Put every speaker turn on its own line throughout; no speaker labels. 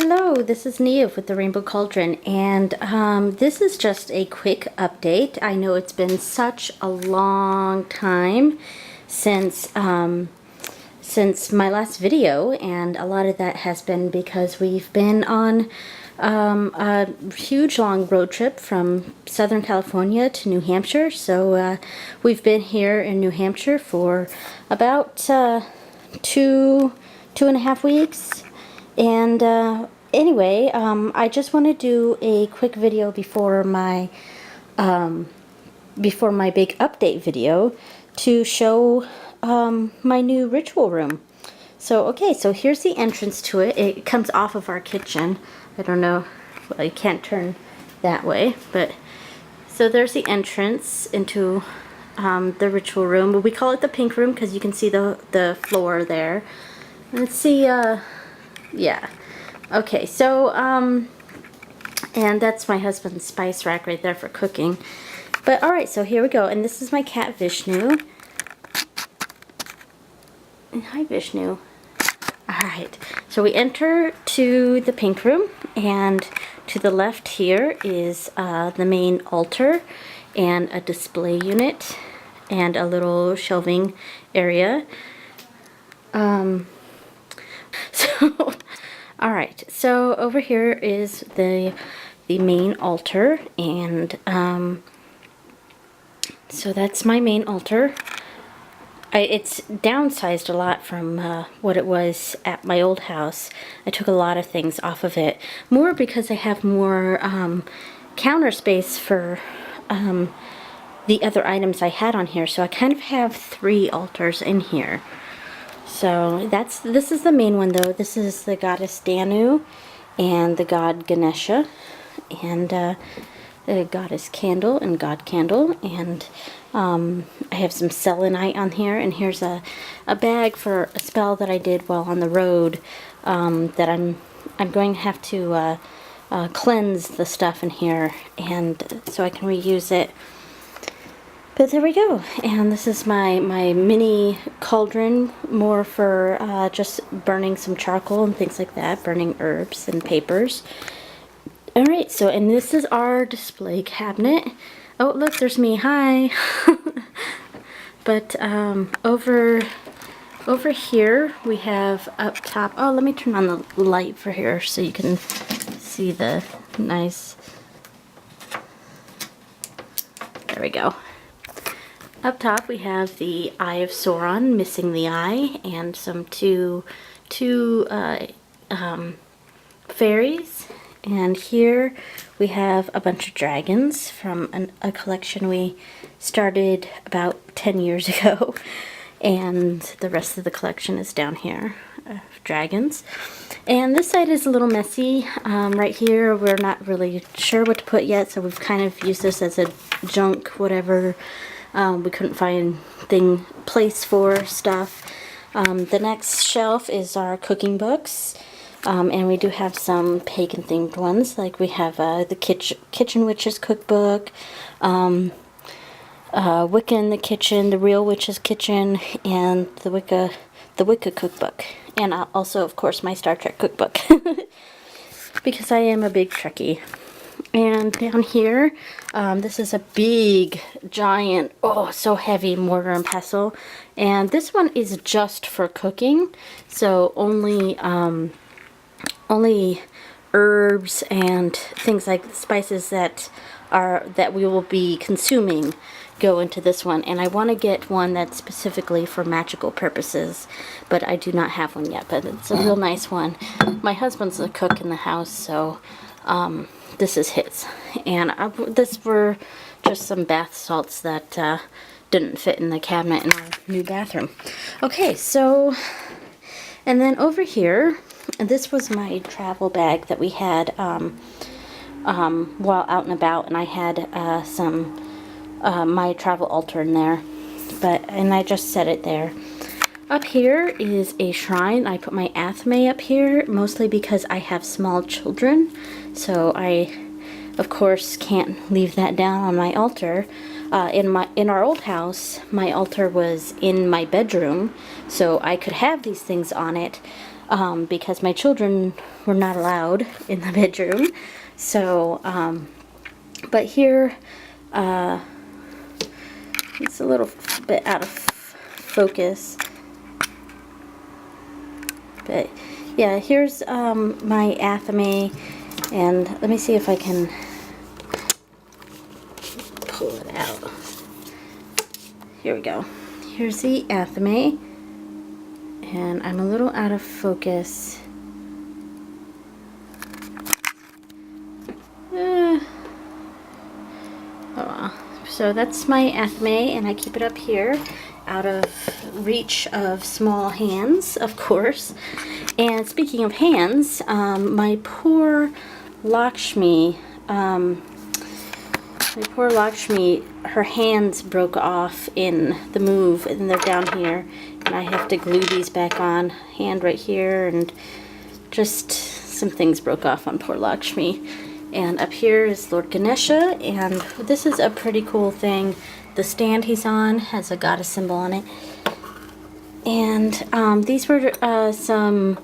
Hello, this is Neve with the Rainbow Cauldron, and this is just a quick update. I know it's been such a long time since my last video, and a lot of that has been because we've been on a huge long road trip from Southern California to New Hampshire. So we've been here in New Hampshire for about 2.5 weeks. And anyway, I just want to do a quick video before my big update video to show my new ritual room. So okay, so here's the entrance to it. It comes off of our kitchen. I don't know, well, you can't turn that way, but so there's the entrance into the ritual room. But we call it the pink room because you can see the floor there. Let's see. Yeah. Okay, so, and that's my husband's spice rack right there for cooking. But, alright, so here we go. And this is my cat, Vishnu. And hi, Vishnu. Alright, so we enter to the pink room, and to the left here is the main altar, and a display unit, and a little shelving area. So, alright, so over here is the main altar, and so that's my main altar. It's downsized a lot from what it was at my old house. I took a lot of things off of it, more because I have more counter space for the other items I had on here, so I kind of have 3 altars in here. So this is the main one though. This is the goddess Danu and the god Ganesha and the goddess Candle and god Candle, and I have some selenite on here, and here's a bag for a spell that I did while on the road that I'm going to have to cleanse the stuff in here, and so I can reuse it. But there we go, and this is my mini cauldron, more for just burning some charcoal and things like that, burning herbs and papers. Alright, so, and this is our display cabinet. Oh, look, there's me, hi! But over here we have up top, oh, let me turn on the light for here so you can see the nice, there we go. Up top we have the Eye of Sauron, missing the eye, and some two fairies. And here we have a bunch of dragons from a collection we started about 10 years ago. And the rest of the collection is down here of dragons. And this side is a little messy. Right here we're not really sure what to put yet, so we've kind of used this as a junk whatever. We couldn't find place for stuff. The next shelf is our cooking books, and we do have some pagan themed ones, like we have the Kitchen Witches cookbook, Wicca in the Kitchen, the Real Witch's Kitchen, and the Wicca cookbook, and also of course my Star Trek cookbook because I am a big Trekkie. And down here, this is a big, giant, oh, so heavy mortar and pestle. And this one is just for cooking, so only herbs and things like spices that we will be consuming go into this one. And I want to get one that's specifically for magical purposes, but I do not have one yet. But it's a real nice one. My husband's a cook in the house, so this is his, and this were just some bath salts that didn't fit in the cabinet in our new bathroom. Okay, so, and then over here, this was my travel bag that we had while out and about, and I had my travel altar in there, and I just set it there. Up here is a shrine. I put my Athame up here, mostly because I have small children, so I, of course, can't leave that down on my altar. In our old house, my altar was in my bedroom, so I could have these things on it, because my children were not allowed in the bedroom. So, but here, it's a little bit out of focus. But yeah, here's my Athame, and let me see if I can pull it out. Here we go. Here's the Athame, and I'm a little out of focus. So that's my Athame, and I keep it up here out of reach of small hands, of course. And speaking of hands, my poor Lakshmi, her hands broke off in the move, and they're down here, and I have to glue these back on. Hand right here, and just some things broke off on poor Lakshmi. And up here is Lord Ganesha, and this is a pretty cool thing. The stand he's on has a goddess symbol on it. And these were some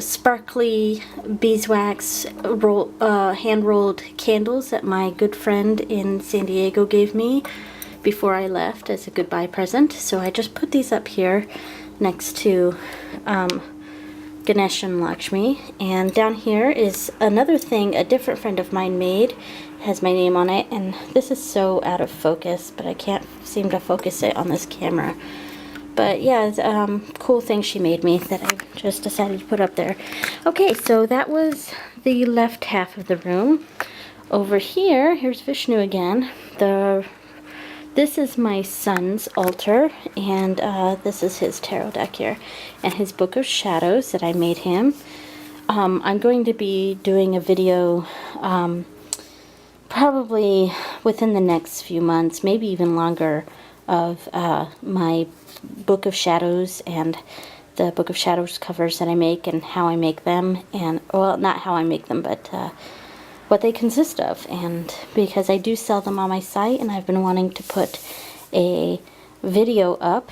sparkly beeswax hand-rolled candles that my good friend in San Diego gave me before I left as a goodbye present. So I just put these up here next to Ganesh and Lakshmi. And down here is another thing a different friend of mine made. It has my name on it, and this is so out of focus, but I can't seem to focus it on this camera. But yeah, it's cool thing she made me that I just decided to put up there. Okay, so that was the left half of the room. Over here, here's Vishnu again. This is my son's altar, and this is his tarot deck here, and his Book of Shadows that I made him. I'm going to be doing a video probably within the next few months, maybe even longer, of my Book of Shadows and the Book of Shadows covers that I make and how I make them, and, well, not how I make them, but what they consist of. And because I do sell them on my site, and I've been wanting to put a video up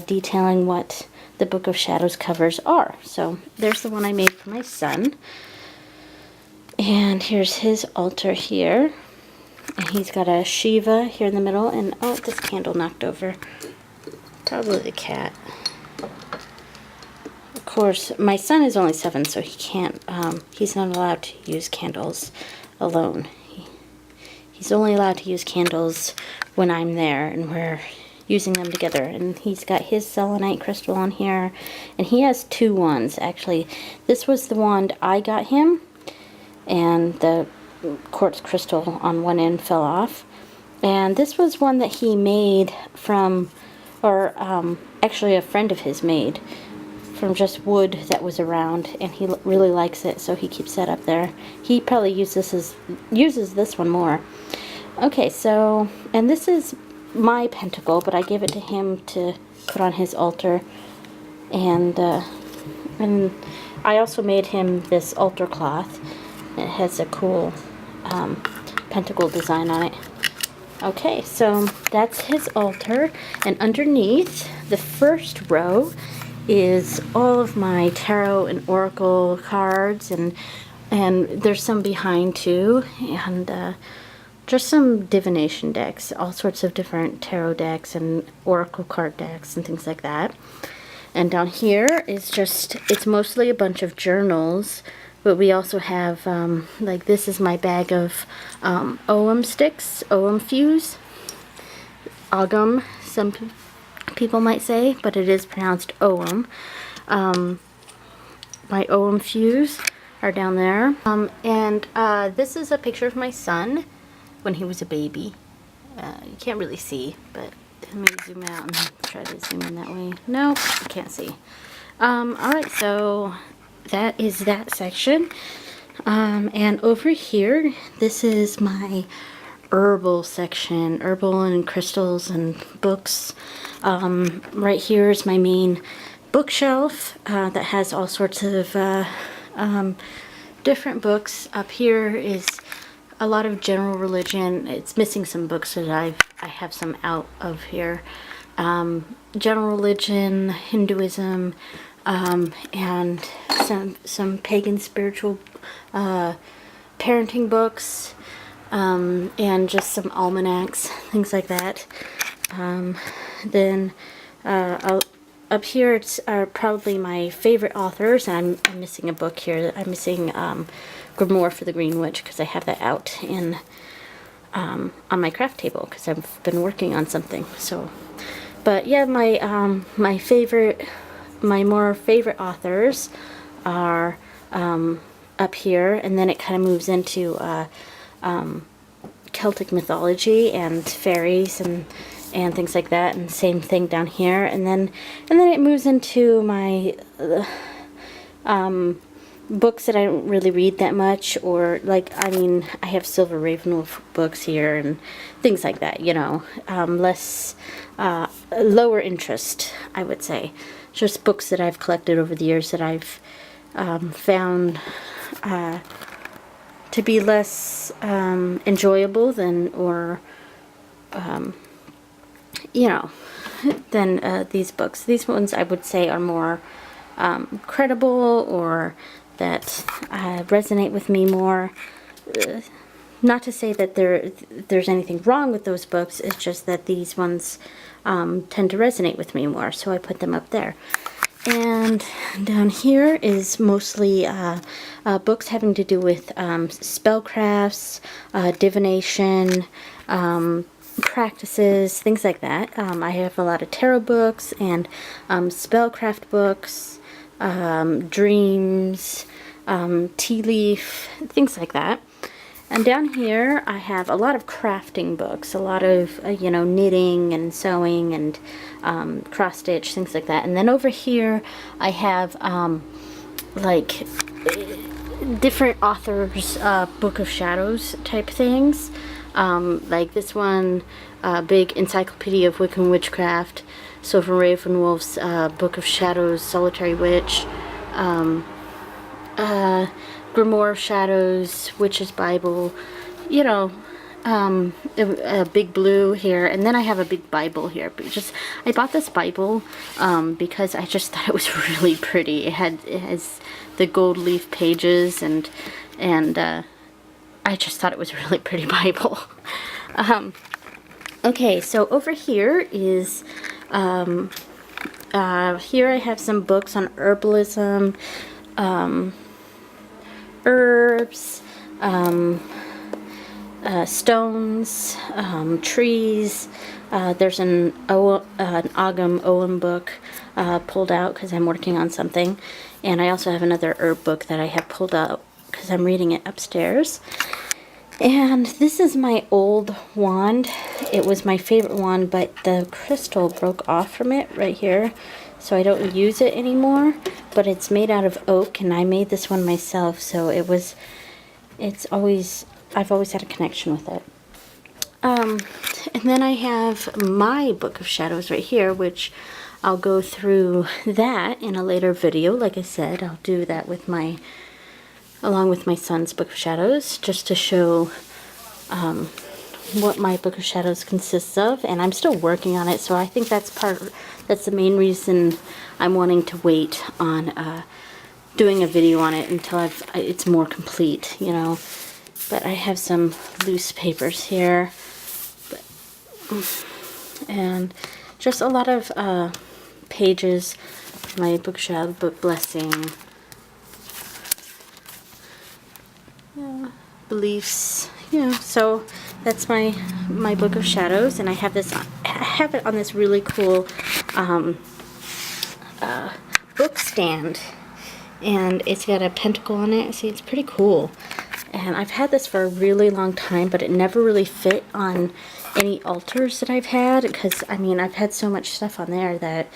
detailing what the Book of Shadows covers are. So there's the one I made for my son, and here's his altar here, and he's got a Shiva here in the middle, and oh, this candle knocked over. Probably the cat. Of course, my son is only 7, so he can't, he's not allowed to use candles alone. He's only allowed to use candles when I'm there and we're using them together. And he's got his selenite crystal on here, and he has 2 wands. Actually, this was the wand I got him, and the quartz crystal on one end fell off. And this was one that he made from, or actually a friend of his made from just wood that was around, and he really likes it, so he keeps that up there. He probably uses this one more. Okay, so, and this is my pentacle, but I gave it to him to put on his altar. And I also made him this altar cloth. It has a cool pentacle design on it. Okay, so that's his altar, and underneath, the first row is all of my tarot and oracle cards, and there's some behind too, and just some divination decks, all sorts of different tarot decks and oracle card decks and things like that. And down here is just, it's mostly a bunch of journals, but we also have, like, this is my bag of Ogham sticks, Ogham fuse, Ogham, some people might say, but it is pronounced Ogham. My Ogham fuse are down there. And this is a picture of my son when he was a baby. You can't really see, but let me zoom out and try to zoom in that way. Nope, you can't see. Alright, so that is that section. And over here, this is my herbal section, herbal and crystals and books. Right here is my main bookshelf that has all sorts of different books. Up here is a lot of general religion. It's missing some books that I have some out of here. General religion, Hinduism, and some pagan spiritual parenting books, and just some almanacs, things like that. Then up here it's probably my favorite authors, and I'm missing a book here. I'm missing Grimoire for the Green Witch, because I have that out in on my craft table because I've been working on something. So, but yeah, my more favorite authors are up here, and then it kind of moves into Celtic mythology and fairies and things like that, and same thing down here, and then it moves into my books that I don't really read that much, or like, I mean, I have Silver Ravenwolf books here and things like that, you know, less lower interest, I would say. Just books that I've collected over the years that I've found to be less enjoyable than, or you know, than these books. These ones I would say are more credible, or that resonate with me more. Not to say that there's anything wrong with those books, it's just that these ones tend to resonate with me more, so I put them up there. And down here is mostly books having to do with spellcrafts, divination, practices, things like that. I have a lot of tarot books and spellcraft books, dreams, tea leaf, things like that. And down here I have a lot of crafting books, a lot of you know, knitting and sewing and cross stitch, things like that. And then over here I have like different authors' Book of Shadows type things. Like this one, big Encyclopedia of Wiccan Witchcraft, Silver Ravenwolf's Book of Shadows, Solitary Witch, Grimoire of Shadows, Witch's Bible, you know, a big blue here, and then I have a big Bible here. But I bought this Bible because I just thought it was really pretty. It has the gold leaf pages, and I just thought it was a really pretty Bible. Okay, so over here is here I have some books on herbalism, herbs, stones, trees. There's an Ogham Ogham book pulled out because I'm working on something, and I also have another herb book that I have pulled out because I'm reading it upstairs. And this is my old wand. It was my favorite wand, but the crystal broke off from it right here, so I don't use it anymore. But it's made out of oak, and I made this one myself, so I've always had a connection with it. And then I have my Book of Shadows right here, which I'll go through that in a later video. Like I said, I'll do that along with my son's Book of Shadows, just to show what my Book of Shadows consists of. And I'm still working on it, so I think that's the main reason I'm wanting to wait on doing a video on it until it's more complete, you know. But I have some loose papers here, and just a lot of pages of my Book of Shadows, Book Blessing, beliefs, you know. So that's my Book of Shadows, and I have it on this really cool book stand, and it's got a pentacle on it. See, it's pretty cool. And I've had this for a really long time, but it never really fit on any altars that I've had, because I mean, I've had so much stuff on there that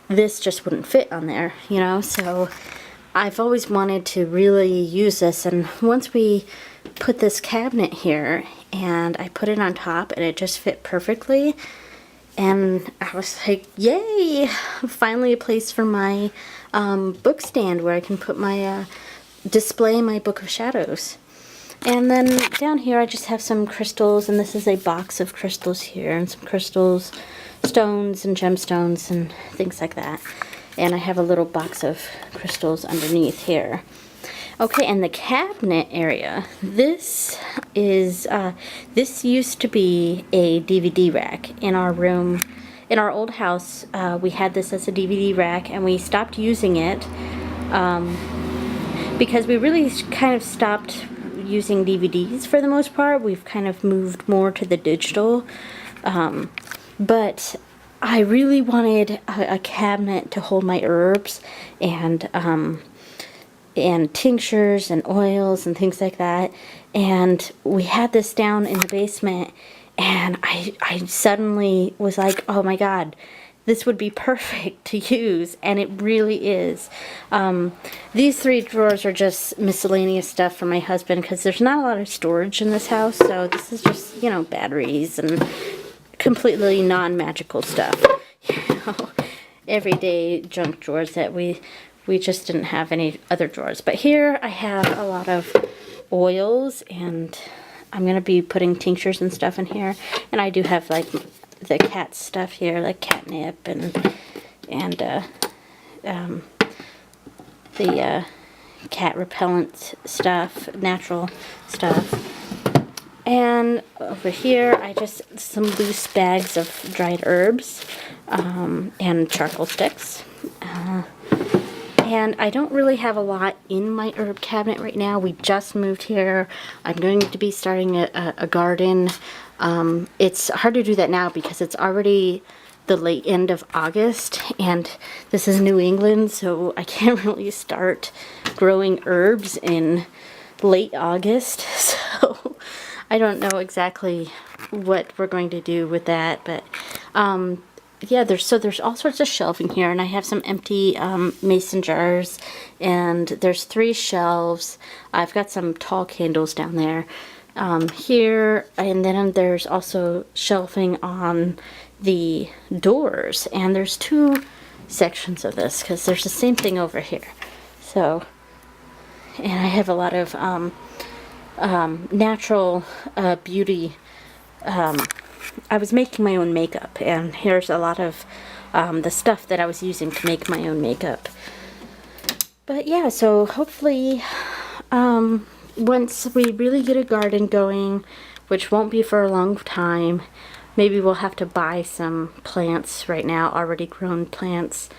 this just wouldn't fit on there, you know. So I've always wanted to really use this, and once we put this cabinet here and I put it on top, and it just fit perfectly, and I was like, yay, finally a place for my book stand where I can put my display my Book of Shadows. And then down here I just have some crystals, and this is a box of crystals here, and some crystals, stones and gemstones and things like that. And I have a little box of crystals underneath here. Okay, and the cabinet area. This is, this used to be a DVD rack in our room. In our old house, we had this as a DVD rack, and we stopped using it because we really kind of stopped using DVDs for the most part. We've kind of moved more to the digital. But I really wanted a cabinet to hold my herbs and tinctures and oils and things like that. And we had this down in the basement, and I suddenly was like, oh my god, this would be perfect to use, and it really is. These 3 drawers are just miscellaneous stuff for my husband because there's not a lot of storage in this house, so this is just, you know, batteries and completely non-magical stuff. You know, everyday junk drawers that we just didn't have any other drawers. But here I have a lot of oils, and I'm going to be putting tinctures and stuff in here. And I do have like the cat stuff here, like catnip and the cat repellent stuff, natural stuff. And over here, I just, some loose bags of dried herbs and charcoal sticks. And I don't really have a lot in my herb cabinet right now. We just moved here. I'm going to be starting a garden. It's hard to do that now because it's already the late end of August, and this is New England, so I can't really start growing herbs in late August. So I don't know exactly what we're going to do with that, but yeah, there's all sorts of shelving here, and I have some empty mason jars, and there's 3 shelves. I've got some tall candles down there here, and then there's also shelving on the doors, and there's 2 sections of this because there's the same thing over here. So, and I have a lot of natural beauty. I was making my own makeup, and here's a lot of the stuff that I was using to make my own makeup. But yeah, so hopefully once we really get a garden going, which won't be for a long time, maybe we'll have to buy some plants right now, already grown plants.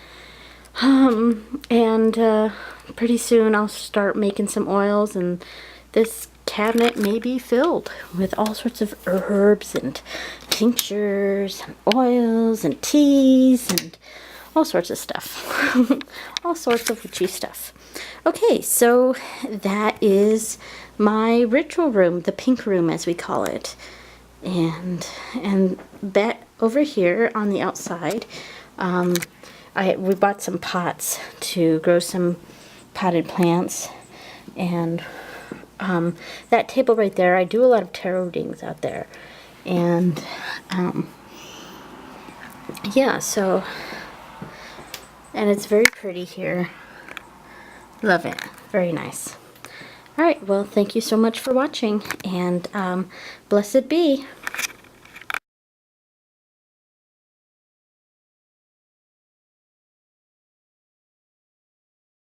And pretty soon I'll start making some oils, and this cabinet may be filled with all sorts of herbs and tinctures and oils and teas and all sorts of stuff. All sorts of witchy stuff. Okay, so that is my ritual room, the pink room as we call it. And that over here on the outside, we bought some pots to grow some potted plants, and that table right there, I do a lot of tarot readings out there, and yeah, so, and it's very pretty here. Love it. Very nice. Alright, well, thank you so much for watching, and blessed be.